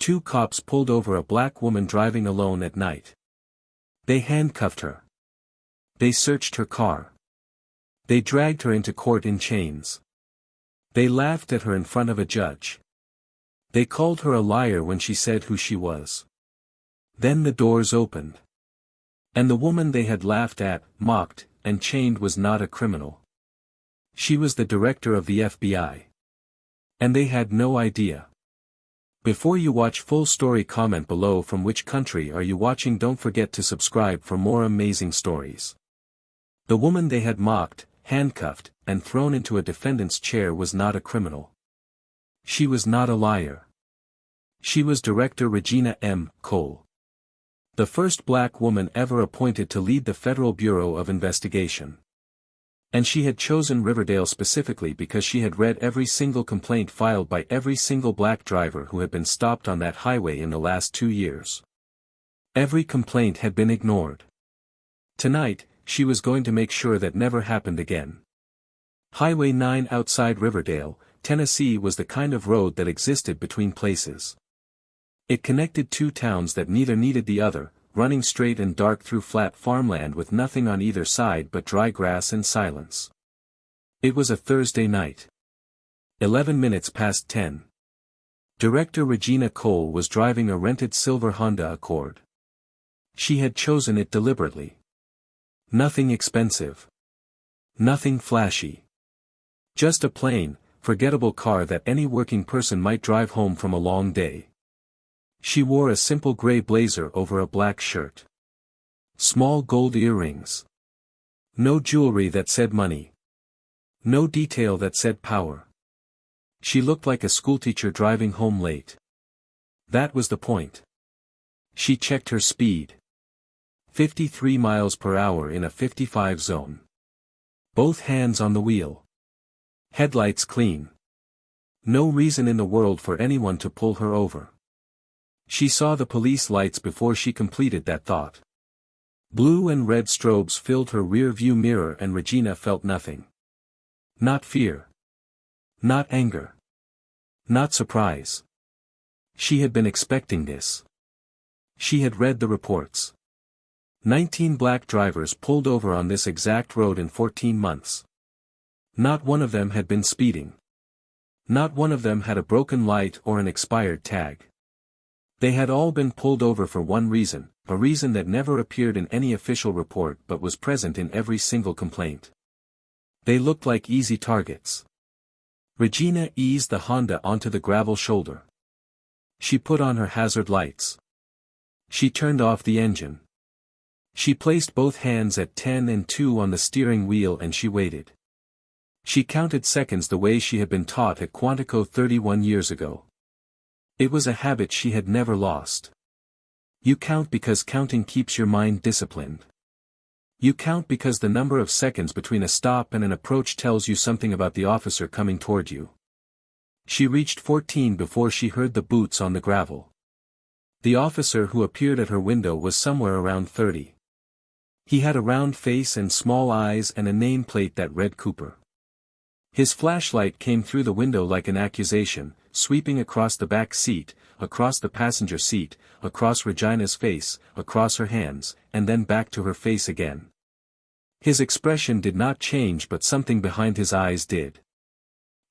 Two cops pulled over a black woman driving alone at night. They handcuffed her. They searched her car. They dragged her into court in chains. They laughed at her in front of a judge. They called her a liar when she said who she was. Then the doors opened. And the woman they had laughed at, mocked, and chained was not a criminal. She was the director of the FBI. And they had no idea. Before you watch full story, comment below from which country are you watching. Don't forget to subscribe for more amazing stories. The woman they had mocked, handcuffed, and thrown into a defendant's chair was not a criminal. She was not a liar. She was Director Regina M. Cole. The first black woman ever appointed to lead the Federal Bureau of Investigation. And she had chosen Riverdale specifically because she had read every single complaint filed by every single black driver who had been stopped on that highway in the last 2 years. Every complaint had been ignored. Tonight, she was going to make sure that never happened again. Highway 9 outside Riverdale, Tennessee was the kind of road that existed between places. It connected two towns that neither needed the other, running straight and dark through flat farmland with nothing on either side but dry grass and silence. It was a Thursday night. 11 minutes past 10. Director Regina Cole was driving a rented silver Honda Accord. She had chosen it deliberately. Nothing expensive. Nothing flashy. Just a plain, forgettable car that any working person might drive home from a long day. She wore a simple gray blazer over a black shirt. Small gold earrings. No jewelry that said money. No detail that said power. She looked like a schoolteacher driving home late. That was the point. She checked her speed. 53 miles per hour in a 55 zone. Both hands on the wheel. Headlights clean. No reason in the world for anyone to pull her over. She saw the police lights before she completed that thought. Blue and red strobes filled her rear-view mirror and Regina felt nothing. Not fear. Not anger. Not surprise. She had been expecting this. She had read the reports. 19 black drivers pulled over on this exact road in 14 months. Not one of them had been speeding. Not one of them had a broken light or an expired tag. They had all been pulled over for one reason, a reason that never appeared in any official report but was present in every single complaint. They looked like easy targets. Regina eased the Honda onto the gravel shoulder. She put on her hazard lights. She turned off the engine. She placed both hands at 10 and 2 on the steering wheel and she waited. She counted seconds the way she had been taught at Quantico 31 years ago. It was a habit she had never lost. You count because counting keeps your mind disciplined. You count because the number of seconds between a stop and an approach tells you something about the officer coming toward you. She reached 14 before she heard the boots on the gravel. The officer who appeared at her window was somewhere around 30. He had a round face and small eyes and a nameplate that read Cooper. His flashlight came through the window like an accusation, sweeping across the back seat, across the passenger seat, across Regina's face, across her hands, and then back to her face again. His expression did not change but something behind his eyes did.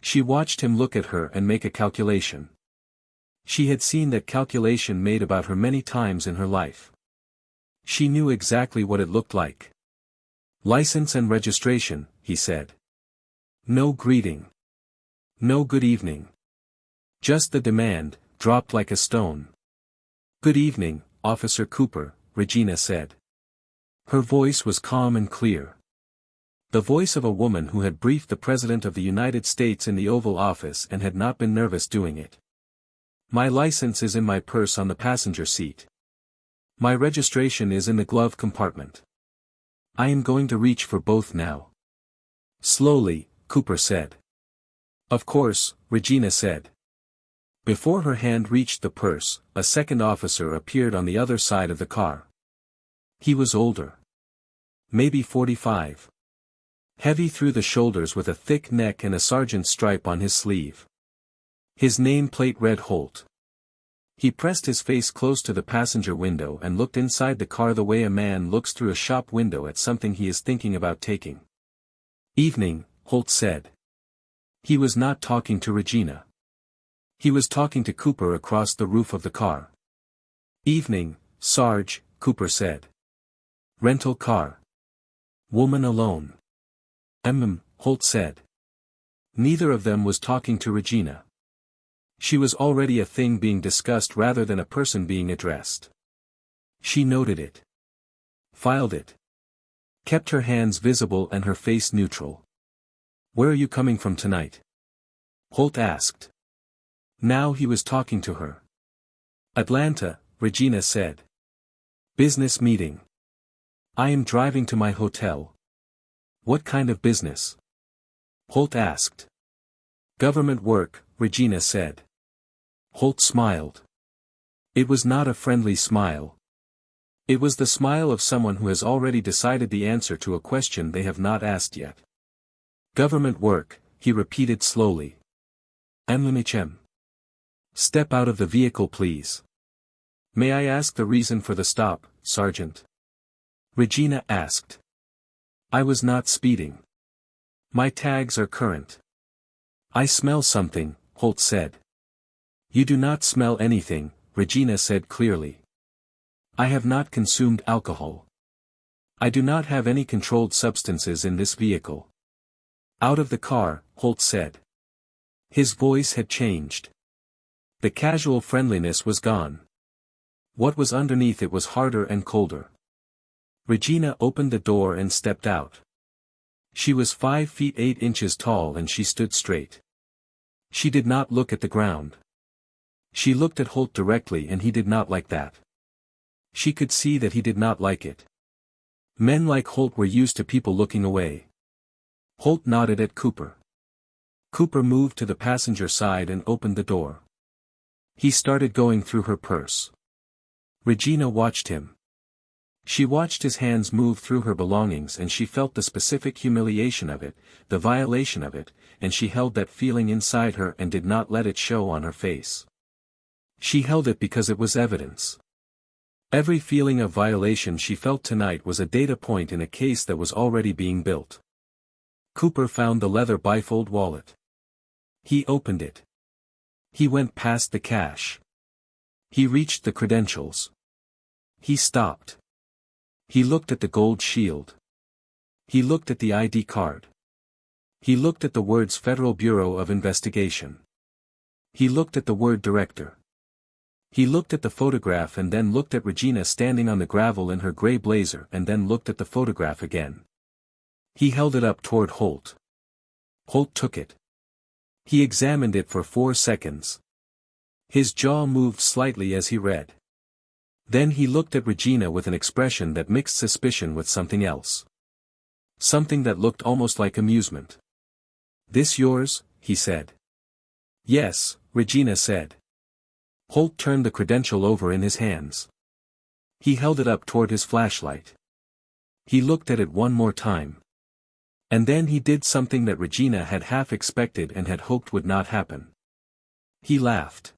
She watched him look at her and make a calculation. She had seen that calculation made about her many times in her life. She knew exactly what it looked like. License and registration, he said. No greeting. No good evening. Just the demand, dropped like a stone. Good evening, Officer Cooper, Regina said. Her voice was calm and clear. The voice of a woman who had briefed the President of the United States in the Oval Office and had not been nervous doing it. My license is in my purse on the passenger seat. My registration is in the glove compartment. I am going to reach for both now. Slowly, Cooper said. Of course, Regina said. Before her hand reached the purse, a second officer appeared on the other side of the car. He was older. Maybe 45. Heavy through the shoulders with a thick neck and a sergeant's stripe on his sleeve. His nameplate read Holt. He pressed his face close to the passenger window and looked inside the car the way a man looks through a shop window at something he is thinking about taking. "Evening," Holt said. He was not talking to Regina. He was talking to Cooper across the roof of the car. "Evening, Sarge," Cooper said. "Rental car. Woman alone." Holt said. Neither of them was talking to Regina. She was already a thing being discussed rather than a person being addressed. She noted it. Filed it. Kept her hands visible and her face neutral. "Where are you coming from tonight?" Holt asked. Now he was talking to her. "Atlanta," Regina said. "Business meeting. I am driving to my hotel." "What kind of business?" Holt asked. "Government work," Regina said. Holt smiled. It was not a friendly smile. It was the smile of someone who has already decided the answer to a question they have not asked yet. "Government work," he repeated slowly. "MHM. Step out of the vehicle please." "May I ask the reason for the stop, Sergeant?" Regina asked. "I was not speeding. My tags are current." "I smell something," Holt said. "You do not smell anything," Regina said clearly. "I have not consumed alcohol. I do not have any controlled substances in this vehicle." "Out of the car," Holt said. His voice had changed. The casual friendliness was gone. What was underneath it was harder and colder. Regina opened the door and stepped out. She was 5 feet 8 inches tall and she stood straight. She did not look at the ground. She looked at Holt directly and he did not like that. She could see that he did not like it. Men like Holt were used to people looking away. Holt nodded at Cooper. Cooper moved to the passenger side and opened the door. He started going through her purse. Regina watched him. She watched his hands move through her belongings and she felt the specific humiliation of it, the violation of it, and she held that feeling inside her and did not let it show on her face. She held it because it was evidence. Every feeling of violation she felt tonight was a data point in a case that was already being built. Cooper found the leather bifold wallet. He opened it. He went past the cash. He reached the credentials. He stopped. He looked at the gold shield. He looked at the ID card. He looked at the words Federal Bureau of Investigation. He looked at the word Director. He looked at the photograph and then looked at Regina standing on the gravel in her gray blazer and then looked at the photograph again. He held it up toward Holt. Holt took it. He examined it for 4 seconds. His jaw moved slightly as he read. Then he looked at Regina with an expression that mixed suspicion with something else. Something that looked almost like amusement. "This yours?" he said. "Yes," Regina said. Holt turned the credential over in his hands. He held it up toward his flashlight. He looked at it one more time. And then he did something that Regina had half expected and had hoped would not happen. He laughed.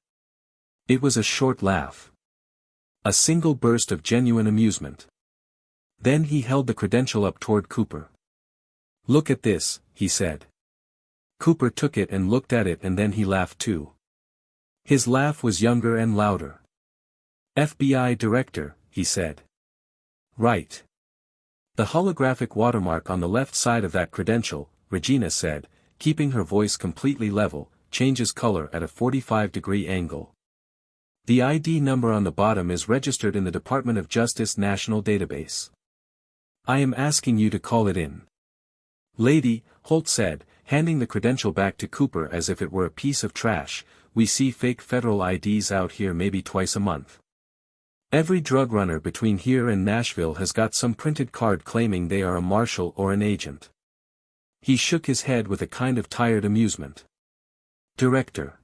It was a short laugh. A single burst of genuine amusement. Then he held the credential up toward Cooper. "Look at this," he said. Cooper took it and looked at it and then he laughed too. His laugh was younger and louder. "FBI Director," he said. "Right. The holographic watermark on the left side of that credential," Regina said, keeping her voice completely level, "changes color at a 45-degree angle. The ID number on the bottom is registered in the Department of Justice National Database. I am asking you to call it in." "Lady," Holt said, handing the credential back to Cooper as if it were a piece of trash, "we see fake federal IDs out here maybe twice a month. Every drug runner between here and Nashville has got some printed card claiming they are a marshal or an agent." He shook his head with a kind of tired amusement. "Director.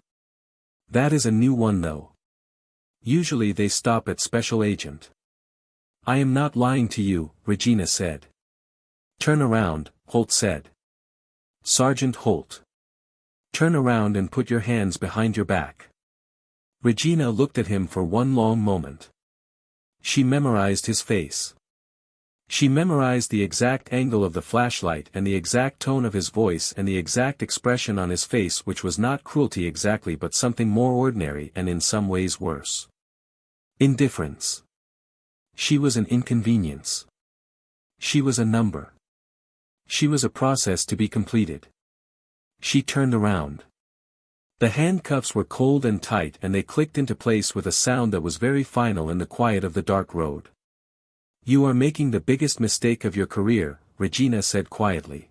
That is a new one though. Usually they stop at special agent." "I am not lying to you," Regina said. "Turn around," Holt said. "Sergeant Holt. Turn around and put your hands behind your back." Regina looked at him for one long moment. She memorized his face. She memorized the exact angle of the flashlight and the exact tone of his voice and the exact expression on his face, which was not cruelty exactly but something more ordinary and in some ways worse. Indifference. She was an inconvenience. She was a number. She was a process to be completed. She turned around. The handcuffs were cold and tight and they clicked into place with a sound that was very final in the quiet of the dark road. "You are making the biggest mistake of your career," Regina said quietly.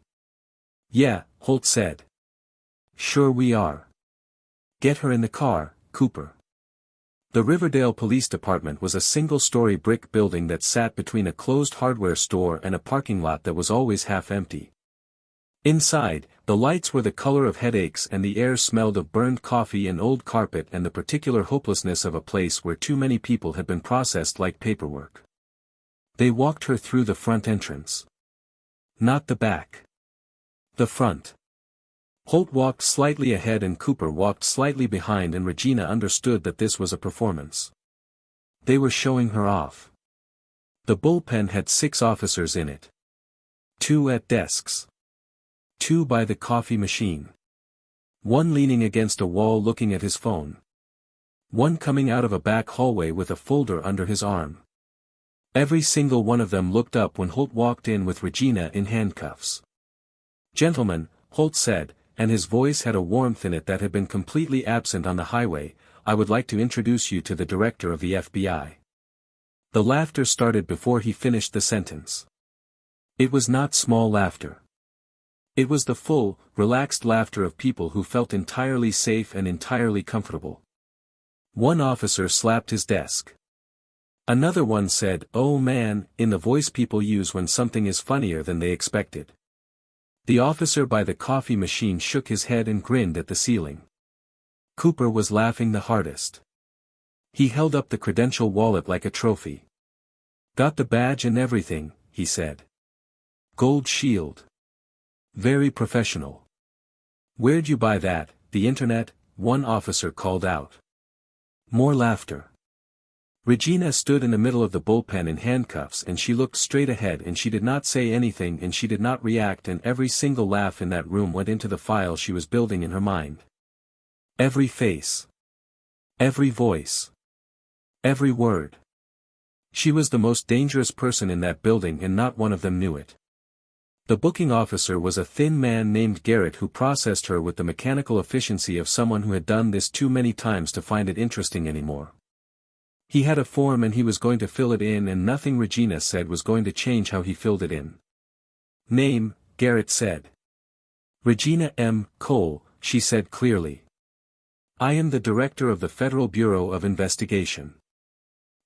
"Yeah," Holt said. "Sure we are. Get her in the car, Cooper." The Riverdale Police Department was a single-story brick building that sat between a closed hardware store and a parking lot that was always half empty. Inside, the lights were the color of headaches and the air smelled of burned coffee and old carpet and the particular hopelessness of a place where too many people had been processed like paperwork. They walked her through the front entrance. Not the back. The front. Holt walked slightly ahead and Cooper walked slightly behind, and Regina understood that this was a performance. They were showing her off. The bullpen had 6 officers in it. 2 at desks. 2 by the coffee machine. 1 leaning against a wall looking at his phone. 1 coming out of a back hallway with a folder under his arm. Every single one of them looked up when Holt walked in with Regina in handcuffs. "Gentlemen," Holt said, and his voice had a warmth in it that had been completely absent on the highway, "I would like to introduce you to the director of the FBI." The laughter started before he finished the sentence. It was not small laughter. It was the full, relaxed laughter of people who felt entirely safe and entirely comfortable. One officer slapped his desk. Another one said, "Oh man," in the voice people use when something is funnier than they expected. The officer by the coffee machine shook his head and grinned at the ceiling. Cooper was laughing the hardest. He held up the credential wallet like a trophy. "Got the badge and everything," he said. "Gold shield. Very professional." "Where'd you buy that, the internet?" one officer called out. More laughter. Regina stood in the middle of the bullpen in handcuffs and she looked straight ahead and she did not say anything and she did not react, and every single laugh in that room went into the file she was building in her mind. Every face. Every voice. Every word. She was the most dangerous person in that building and not one of them knew it. The booking officer was a thin man named Garrett who processed her with the mechanical efficiency of someone who had done this too many times to find it interesting anymore. He had a form and he was going to fill it in, and nothing Regina said was going to change how he filled it in. "Name," Garrett said. "Regina M. Cole," she said clearly. "I am the director of the Federal Bureau of Investigation.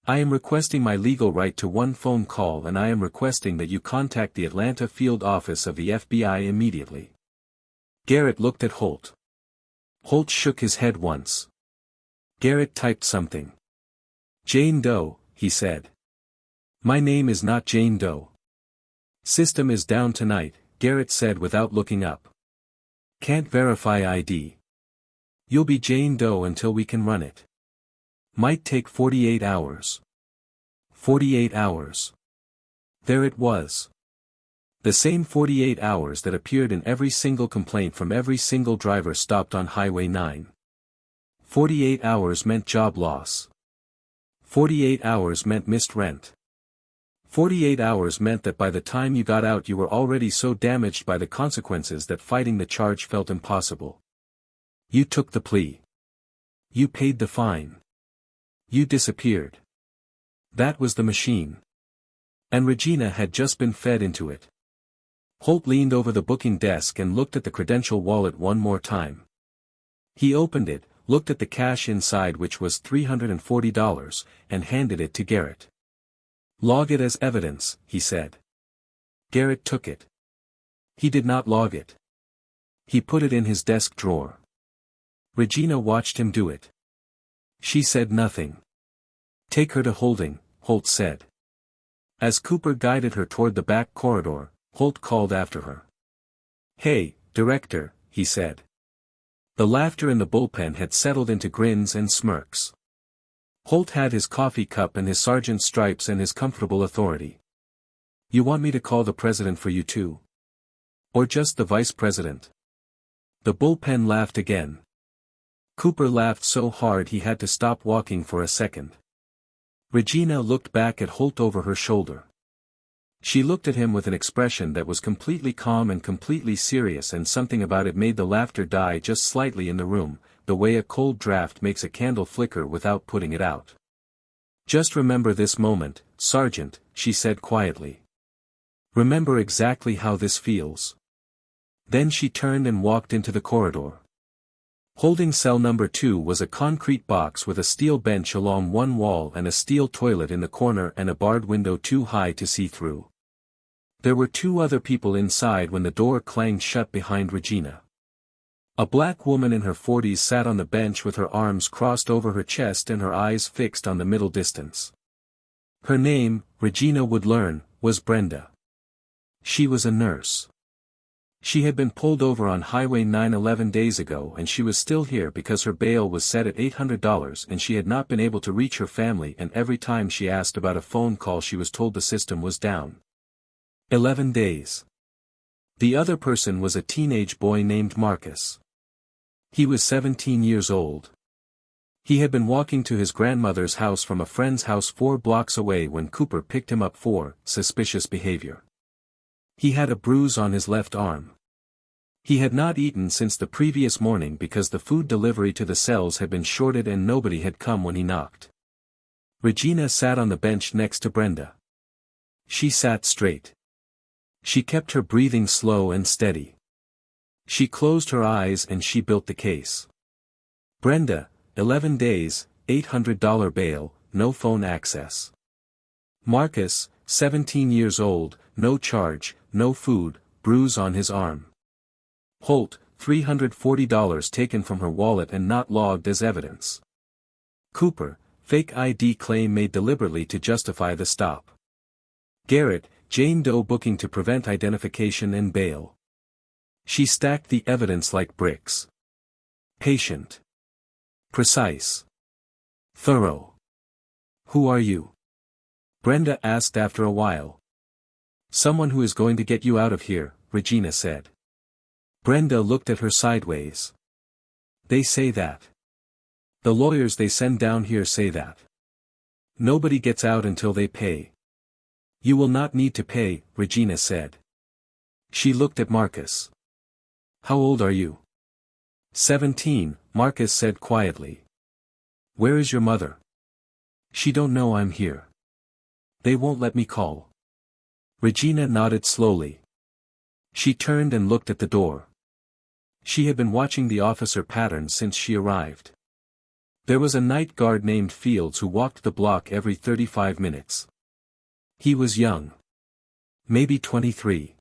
I am requesting my legal right to one phone call, and I am requesting that you contact the Atlanta field office of the FBI immediately." Garrett looked at Holt. Holt shook his head once. Garrett typed something. "Jane Doe," he said. "My name is not Jane Doe." "System is down tonight," Garrett said without looking up. "Can't verify ID. You'll be Jane Doe until we can run it. Might take 48 hours. 48 hours. There it was. The same 48 hours that appeared in every single complaint from every single driver stopped on Highway 9. 48 hours meant job loss. 48 hours meant missed rent. 48 hours meant that by the time you got out you were already so damaged by the consequences that fighting the charge felt impossible. You took the plea. You paid the fine. You disappeared. That was the machine. And Regina had just been fed into it. Holt leaned over the booking desk and looked at the credential wallet one more time. He opened it, looked at the cash inside, which was $340, and handed it to Garrett. "Log it as evidence," he said. Garrett took it. He did not log it. He put it in his desk drawer. Regina watched him do it. She said nothing. "Take her to holding," Holt said. As Cooper guided her toward the back corridor, Holt called after her. "Hey, Director," he said. The laughter in the bullpen had settled into grins and smirks. Holt had his coffee cup and his sergeant's stripes and his comfortable authority. You want me to call the president for you too? Or just the vice president? The bullpen laughed again. Cooper laughed so hard he had to stop walking for a second. Regina looked back at Holt over her shoulder. She looked at him with an expression that was completely calm and completely serious, and something about it made the laughter die just slightly in the room, the way a cold draft makes a candle flicker without putting it out. Just remember this moment, Sergeant, she said quietly. Remember exactly how this feels. Then she turned and walked into the corridor. Holding cell number 2 was a concrete box with a steel bench along one wall and a steel toilet in the corner and a barred window too high to see through. There were 2 other people inside when the door clanged shut behind Regina. A black woman in her 40s sat on the bench with her arms crossed over her chest and her eyes fixed on the middle distance. Her name, Regina would learn, was Brenda. She was a nurse. She had been pulled over on Highway 9 11 days ago, and she was still here because her bail was set at $800 and she had not been able to reach her family, and every time she asked about a phone call she was told the system was down. 11 days. The other person was a teenage boy named Marcus. He was 17 years old. He had been walking to his grandmother's house from a friend's house 4 blocks away when Cooper picked him up for suspicious behavior. He had a bruise on his left arm. He had not eaten since the previous morning because the food delivery to the cells had been shorted and nobody had come when he knocked. Regina sat on the bench next to Brenda. She sat straight. She kept her breathing slow and steady. She closed her eyes and she built the case. Brenda, 11 days, $800 bail, no phone access. Marcus, 17 years old, no charge, no food, bruise on his arm. Holt, $340 taken from her wallet and not logged as evidence. Cooper, fake ID claim made deliberately to justify the stop. Garrett, Jane Doe booking to prevent identification and bail. She stacked the evidence like bricks. Patient. Precise. Thorough. Who are you? Brenda asked after a while. Someone who is going to get you out of here, Regina said. Brenda looked at her sideways. They say that. The lawyers they send down here say that. Nobody gets out until they pay. You will not need to pay, Regina said. She looked at Marcus. How old are you? 17, Marcus said quietly. Where is your mother? She don't know I'm here. They won't let me call. Regina nodded slowly. She turned and looked at the door. She had been watching the officer pattern since she arrived. There was a night guard named Fields who walked the block every 35 minutes. He was young. Maybe 23.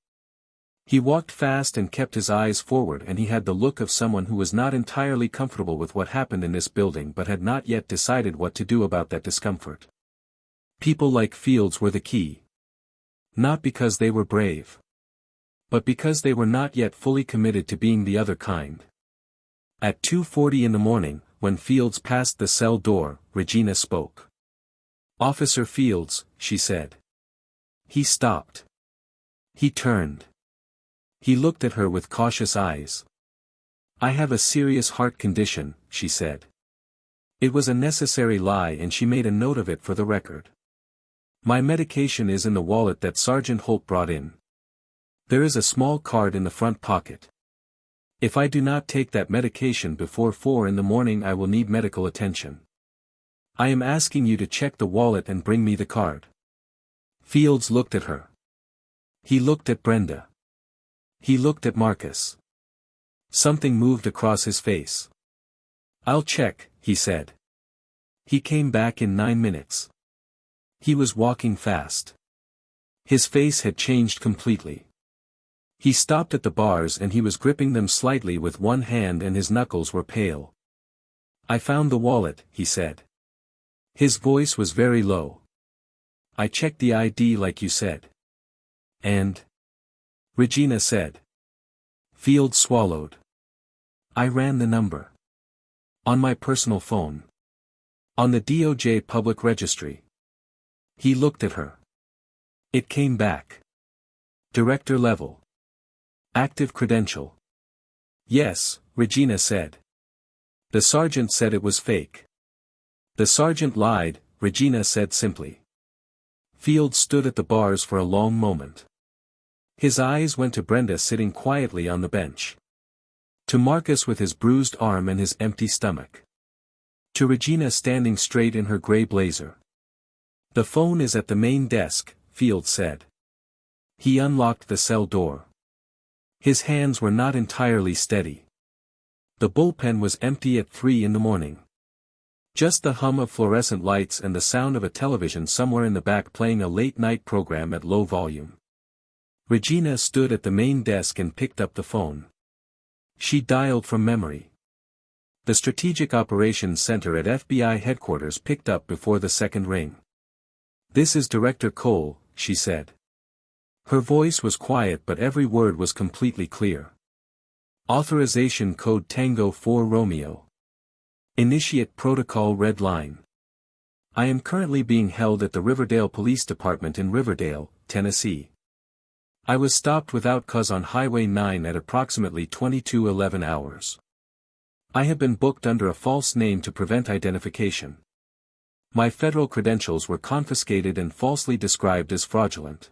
He walked fast and kept his eyes forward, and he had the look of someone who was not entirely comfortable with what happened in this building but had not yet decided what to do about that discomfort. People like Fields were the key. Not because they were brave. But because they were not yet fully committed to being the other kind. At 2:40 in the morning, when Fields passed the cell door, Regina spoke. Officer Fields, she said. He stopped. He turned. He looked at her with cautious eyes. I have a serious heart condition, she said. It was a necessary lie and she made a note of it for the record. My medication is in the wallet that Sergeant Holt brought in. There is a small card in the front pocket. If I do not take that medication before 4 in the morning I will need medical attention. I am asking you to check the wallet and bring me the card. Fields looked at her. He looked at Brenda. He looked at Marcus. Something moved across his face. I'll check, he said. He came back in 9 minutes. He was walking fast. His face had changed completely. He stopped at the bars and he was gripping them slightly with one hand and his knuckles were pale. I found the wallet, he said. His voice was very low. I checked the ID like you said. And? Regina said. Fields swallowed. I ran the number. On my personal phone. On the DOJ public registry. He looked at her. It came back. Director level. Active credential. Yes, Regina said. The sergeant said it was fake. The sergeant lied, Regina said simply. Fields stood at the bars for a long moment. His eyes went to Brenda sitting quietly on the bench. To Marcus with his bruised arm and his empty stomach. To Regina standing straight in her gray blazer. The phone is at the main desk, Fields said. He unlocked the cell door. His hands were not entirely steady. The bullpen was empty at 3 in the morning. Just the hum of fluorescent lights and the sound of a television somewhere in the back playing a late-night program at low volume. Regina stood at the main desk and picked up the phone. She dialed from memory. The Strategic Operations Center at FBI headquarters picked up before the second ring. This is Director Cole, she said. Her voice was quiet but every word was completely clear. Authorization code Tango 4 Romeo. Initiate protocol red line. I am currently being held at the Riverdale Police Department in Riverdale, Tennessee. I was stopped without cause on Highway 9 at approximately 22:11 hours. I have been booked under a false name to prevent identification. My federal credentials were confiscated and falsely described as fraudulent.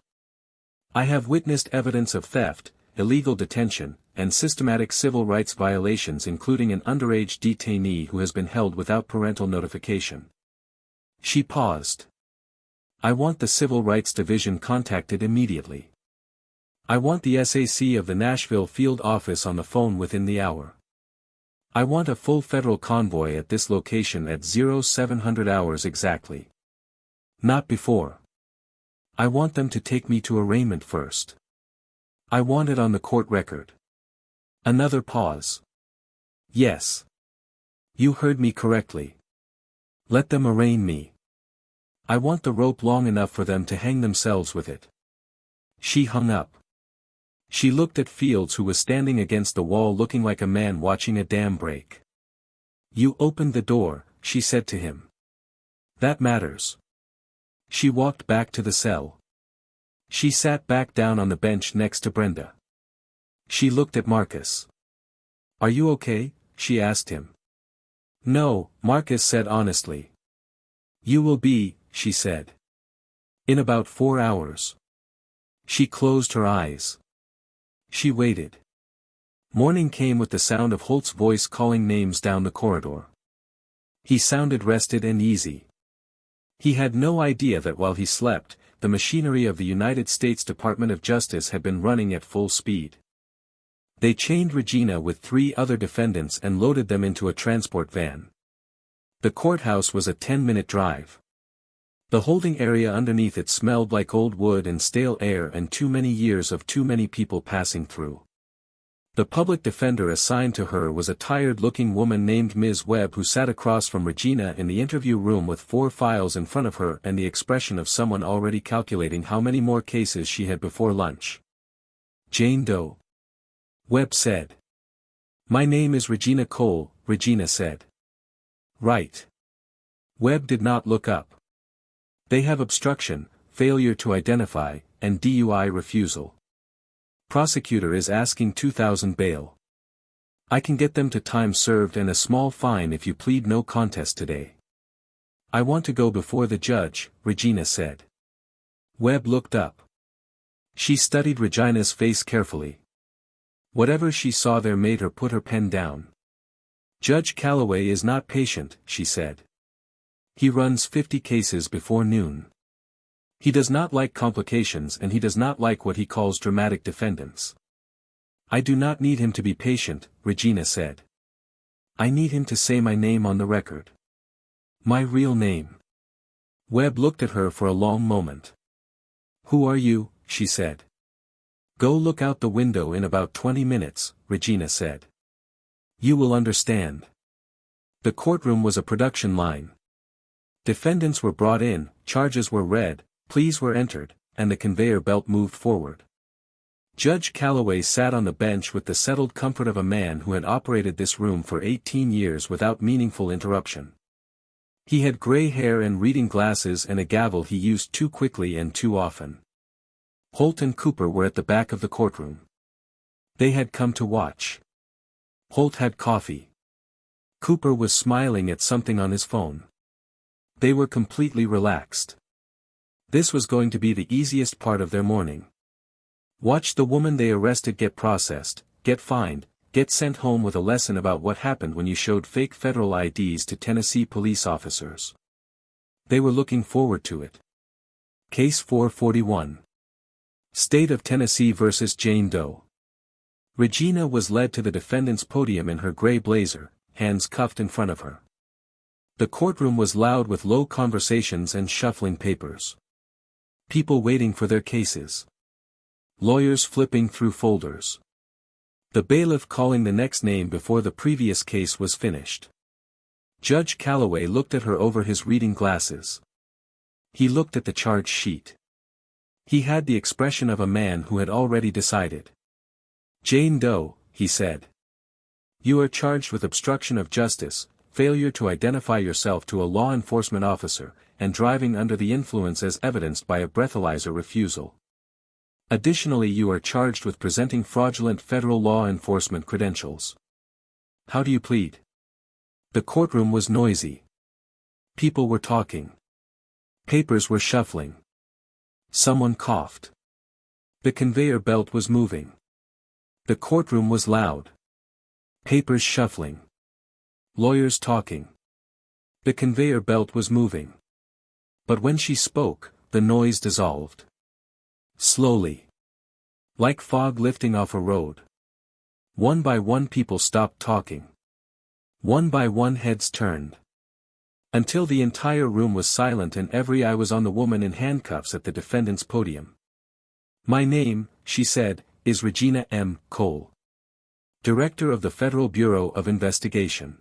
I have witnessed evidence of theft, illegal detention, and systematic civil rights violations including an underage detainee who has been held without parental notification. She paused. I want the Civil Rights Division contacted immediately. I want the SAC of the Nashville field office on the phone within the hour. I want a full federal convoy at this location at 0700 hours exactly. Not before. I want them to take me to arraignment first. I want it on the court record. Another pause. Yes. You heard me correctly. Let them arraign me. I want the rope long enough for them to hang themselves with it. She hung up. She looked at Fields who was standing against the wall looking like a man watching a dam break. You opened the door, she said to him. That matters. She walked back to the cell. She sat back down on the bench next to Brenda. She looked at Marcus. Are you okay? She asked him. No, Marcus said honestly. You will be, she said. In about 4 hours. She closed her eyes. She waited. Morning came with the sound of Holt's voice calling names down the corridor. He sounded rested and easy. He had no idea that while he slept, the machinery of the United States Department of Justice had been running at full speed. They chained Regina with 3 other defendants and loaded them into a transport van. The courthouse was a 10-minute drive. The holding area underneath it smelled like old wood and stale air and too many years of too many people passing through. The public defender assigned to her was a tired-looking woman named Ms. Webb who sat across from Regina in the interview room with 4 files in front of her and the expression of someone already calculating how many more cases she had before lunch. Jane Doe. Webb said. My name is Regina Cole, Regina said. Right. Webb did not look up. They have obstruction, failure to identify, and DUI refusal. Prosecutor is asking $2,000 bail. I can get them to time served and a small fine if you plead no contest today. I want to go before the judge, Regina said. Webb looked up. She studied Regina's face carefully. Whatever she saw there made her put her pen down. Judge Calloway is not patient, she said. He runs 50 cases before noon. He does not like complications and he does not like what he calls dramatic defendants. I do not need him to be patient, Regina said. I need him to say my name on the record. My real name. Webb looked at her for a long moment. Who are you? She said. Go look out the window in about 20 minutes, Regina said. You will understand. The courtroom was a production line. Defendants were brought in, charges were read, pleas were entered, and the conveyor belt moved forward. Judge Calloway sat on the bench with the settled comfort of a man who had operated this room for 18 years without meaningful interruption. He had gray hair and reading glasses and a gavel he used too quickly and too often. Holt and Cooper were at the back of the courtroom. They had come to watch. Holt had coffee. Cooper was smiling at something on his phone. They were completely relaxed. This was going to be the easiest part of their morning. Watch the woman they arrested get processed, get fined, get sent home with a lesson about what happened when you showed fake federal IDs to Tennessee police officers. They were looking forward to it. Case 441. State of Tennessee vs. Jane Doe. Regina was led to the defendant's podium in her gray blazer, hands cuffed in front of her. The courtroom was loud with low conversations and shuffling papers. People waiting for their cases. Lawyers flipping through folders. The bailiff calling the next name before the previous case was finished. Judge Calloway looked at her over his reading glasses. He looked at the charge sheet. He had the expression of a man who had already decided. Jane Doe, he said. You are charged with obstruction of justice, failure to identify yourself to a law enforcement officer, and driving under the influence as evidenced by a breathalyzer refusal. Additionally, you are charged with presenting fraudulent federal law enforcement credentials. How do you plead? The courtroom was noisy. People were talking. Papers were shuffling. Someone coughed. The conveyor belt was moving. The courtroom was loud. Papers shuffling. Lawyers talking. The conveyor belt was moving. But when she spoke, the noise dissolved. Slowly. Like fog lifting off a road. One by one people stopped talking. One by one heads turned. Until the entire room was silent and every eye was on the woman in handcuffs at the defendant's podium. My name, she said, is Regina M. Cole. Director of the Federal Bureau of Investigation.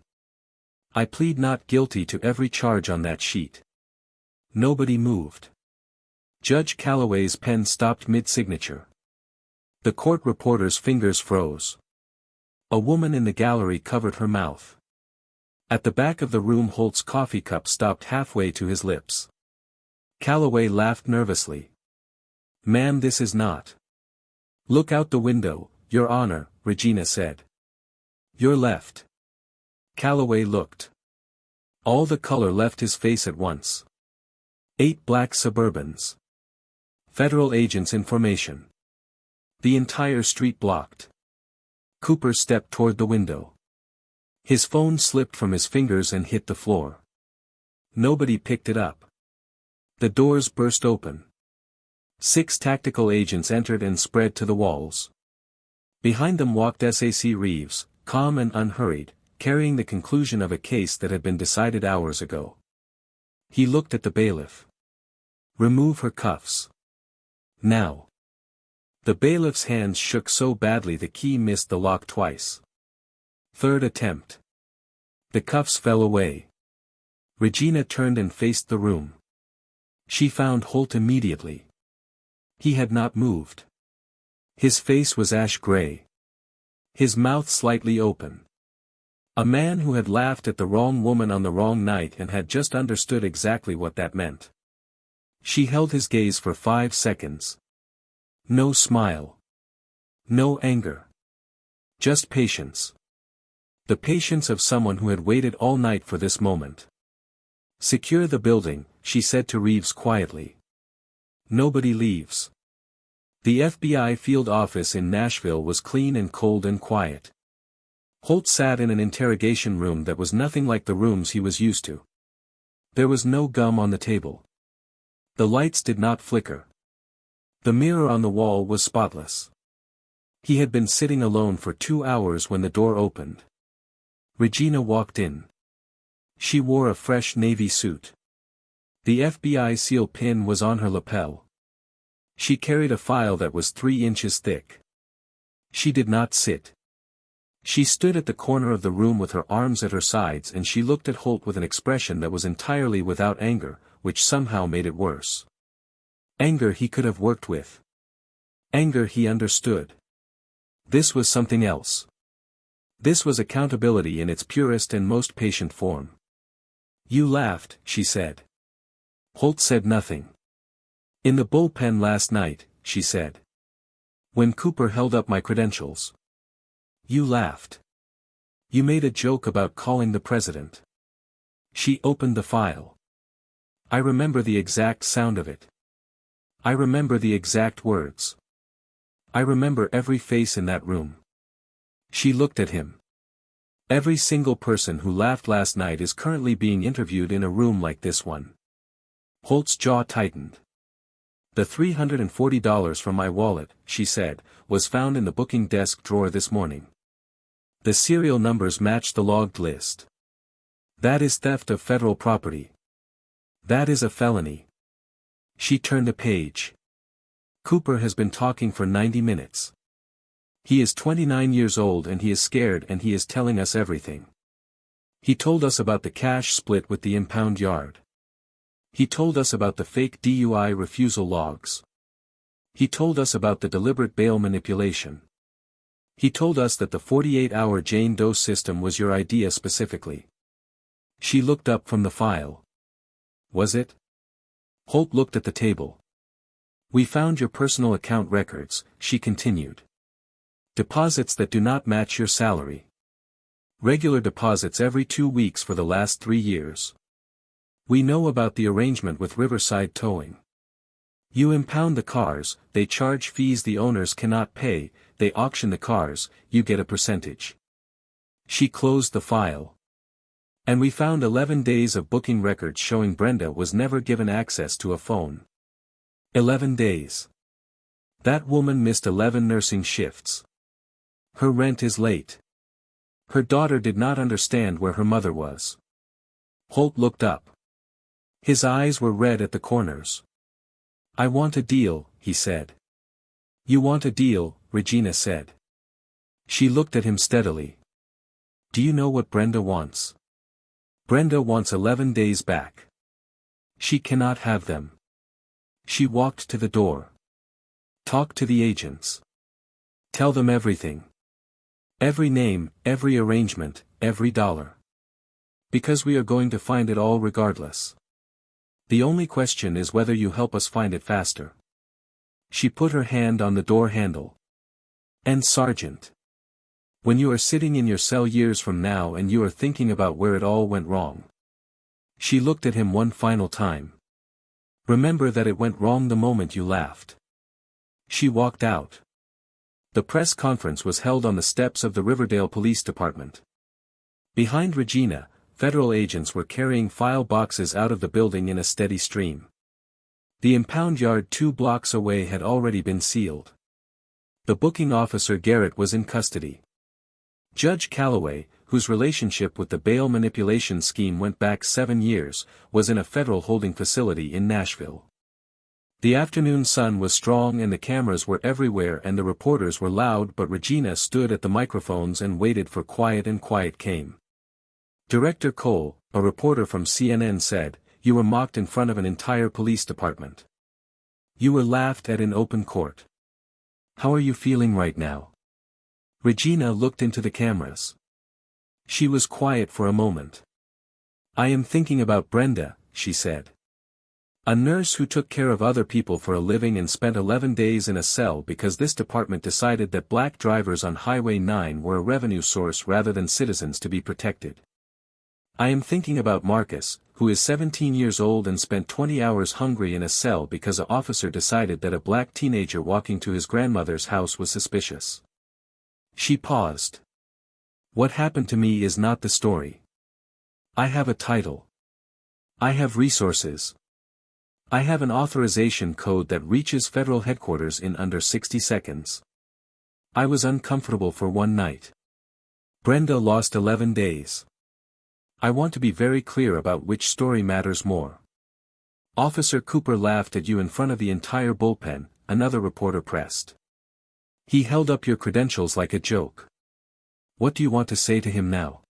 I plead not guilty to every charge on that sheet. Nobody moved. Judge Calloway's pen stopped mid-signature. The court reporter's fingers froze. A woman in the gallery covered her mouth. At the back of the room Holt's coffee cup stopped halfway to his lips. Calloway laughed nervously. Ma'am, this is not. Look out the window, Your Honor, Regina said. Your left. Calloway looked. All the color left his face at once. 8 black Suburbans. Federal agents in formation. The entire street blocked. Cooper stepped toward the window. His phone slipped from his fingers and hit the floor. Nobody picked it up. The doors burst open. 6 tactical agents entered and spread to the walls. Behind them walked S.A.C. Reeves, calm and unhurried, carrying the conclusion of a case that had been decided hours ago. He looked at the bailiff. Remove her cuffs. Now. The bailiff's hands shook so badly the key missed the lock twice. Third attempt. The cuffs fell away. Regina turned and faced the room. She found Holt immediately. He had not moved. His face was ash gray. His mouth slightly open. A man who had laughed at the wrong woman on the wrong night and had just understood exactly what that meant. She held his gaze for 5 seconds. No smile. No anger. Just patience. The patience of someone who had waited all night for this moment. Secure the building, she said to Reeves quietly. Nobody leaves. The FBI field office in Nashville was clean and cold and quiet. Holt sat in an interrogation room that was nothing like the rooms he was used to. There was no gum on the table. The lights did not flicker. The mirror on the wall was spotless. He had been sitting alone for 2 hours when the door opened. Regina walked in. She wore a fresh navy suit. The FBI seal pin was on her lapel. She carried a file that was 3 inches thick. She did not sit. She stood at the corner of the room with her arms at her sides and she looked at Holt with an expression that was entirely without anger, which somehow made it worse. Anger he could have worked with. Anger he understood. This was something else. This was accountability in its purest and most patient form. You laughed, she said. Holt said nothing. In the bullpen last night, she said. When Cooper held up my credentials. You laughed. You made a joke about calling the president. She opened the file. I remember the exact sound of it. I remember the exact words. I remember every face in that room. She looked at him. Every single person who laughed last night is currently being interviewed in a room like this one. Holt's jaw tightened. The $340 from my wallet, she said, was found in the booking desk drawer this morning. The serial numbers match the logged list. That is theft of federal property. That is a felony. She turned a page. Cooper has been talking for 90 minutes. He is 29 years old and he is scared and he is telling us everything. He told us about the cash split with the impound yard. He told us about the fake DUI refusal logs. He told us about the deliberate bail manipulation. He told us that the 48-hour Jane Doe system was your idea specifically. She looked up from the file. Was it? Holt looked at the table. We found your personal account records, she continued. Deposits that do not match your salary. Regular deposits every 2 weeks for the last 3 years. We know about the arrangement with Riverside Towing. You impound the cars, they charge fees the owners cannot pay, they auction the cars, you get a percentage. She closed the file. And we found 11 days of booking records showing Brenda was never given access to a phone. 11 days. That woman missed 11 nursing shifts. Her rent is late. Her daughter did not understand where her mother was. Holt looked up. His eyes were red at the corners. I want a deal, he said. You want a deal, Regina said. She looked at him steadily. Do you know what Brenda wants? Brenda wants 11 days back. She cannot have them. She walked to the door. Talk to the agents. Tell them everything. Every name, every arrangement, every dollar. Because we are going to find it all regardless. The only question is whether you help us find it faster. She put her hand on the door handle. And Sergeant. When you are sitting in your cell years from now and you are thinking about where it all went wrong. She looked at him one final time. Remember that it went wrong the moment you laughed. She walked out. The press conference was held on the steps of the Riverdale Police Department. Behind Regina, federal agents were carrying file boxes out of the building in a steady stream. The impound yard 2 blocks away had already been sealed. The booking officer Garrett was in custody. Judge Calloway, whose relationship with the bail manipulation scheme went back 7 years, was in a federal holding facility in Nashville. The afternoon sun was strong and the cameras were everywhere and the reporters were loud, but Regina stood at the microphones and waited for quiet, and quiet came. Director Cole, a reporter from CNN, said, "You were mocked in front of an entire police department. You were laughed at in open court. How are you feeling right now?" Regina looked into the cameras. She was quiet for a moment. "I am thinking about Brenda," she said. A nurse who took care of other people for a living and spent 11 days in a cell because this department decided that black drivers on Highway 9 were a revenue source rather than citizens to be protected. I am thinking about Marcus, who is 17 years old and spent 20 hours hungry in a cell because an officer decided that a black teenager walking to his grandmother's house was suspicious. She paused. What happened to me is not the story. I have a title. I have resources. I have an authorization code that reaches federal headquarters in under 60 seconds. I was uncomfortable for one night. Brenda lost 11 days. I want to be very clear about which story matters more. Officer Cooper laughed at you in front of the entire bullpen, another reporter pressed. He held up your credentials like a joke. What do you want to say to him now?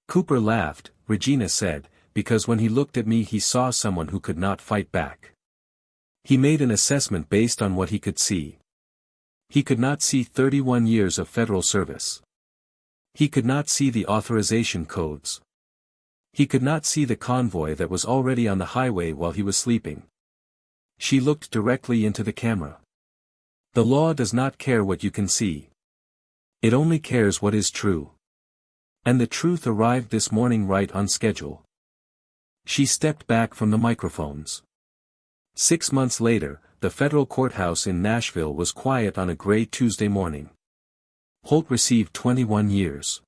Cooper laughed, Regina said, because when he looked at me he saw someone who could not fight back. He made an assessment based on what he could see. He could not see 31 years of federal service. He could not see the authorization codes. He could not see the convoy that was already on the highway while he was sleeping. She looked directly into the camera. The law does not care what you can see. It only cares what is true. And the truth arrived this morning right on schedule. She stepped back from the microphones. 6 months later, the federal courthouse in Nashville was quiet on a gray Tuesday morning. Holt received 21 years.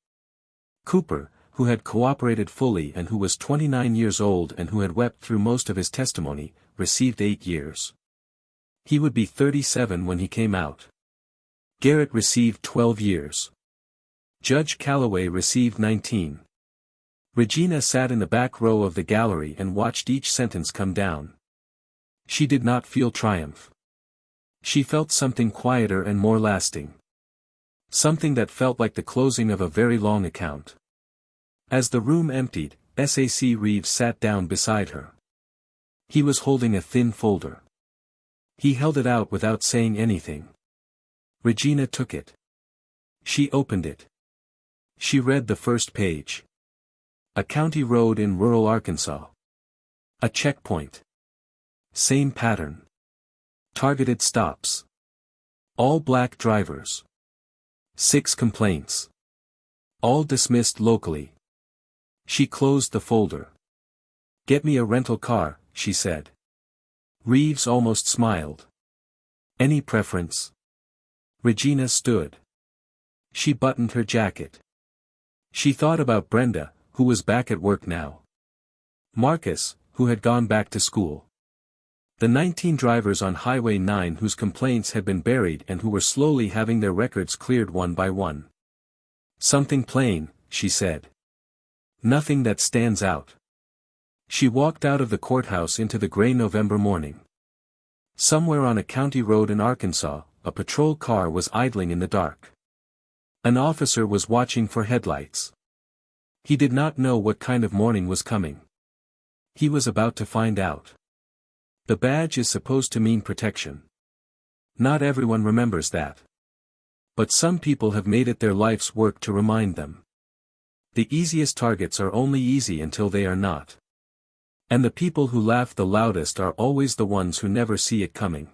Cooper, who had cooperated fully and who was 29 years old and who had wept through most of his testimony, received 8 years. He would be 37 when he came out. Garrett received 12 years. Judge Calloway received 19. Regina sat in the back row of the gallery and watched each sentence come down. She did not feel triumph. She felt something quieter and more lasting. Something that felt like the closing of a very long account. As the room emptied, S.A.C. Reeves sat down beside her. He was holding a thin folder. He held it out without saying anything. Regina took it. She opened it. She read the first page. A county road in rural Arkansas. A checkpoint. Same pattern. Targeted stops. All black drivers. 6 complaints. All dismissed locally. She closed the folder. "Get me a rental car," she said. Reeves almost smiled. "Any preference?" Regina stood. She buttoned her jacket. She thought about Brenda, who was back at work now. Marcus, who had gone back to school. The 19 drivers on Highway 9 whose complaints had been buried and who were slowly having their records cleared one by one. "Something plain," she said. "Nothing that stands out." She walked out of the courthouse into the gray November morning. Somewhere on a county road in Arkansas, a patrol car was idling in the dark. An officer was watching for headlights. He did not know what kind of morning was coming. He was about to find out. The badge is supposed to mean protection. Not everyone remembers that. But some people have made it their life's work to remind them. The easiest targets are only easy until they are not. And the people who laugh the loudest are always the ones who never see it coming.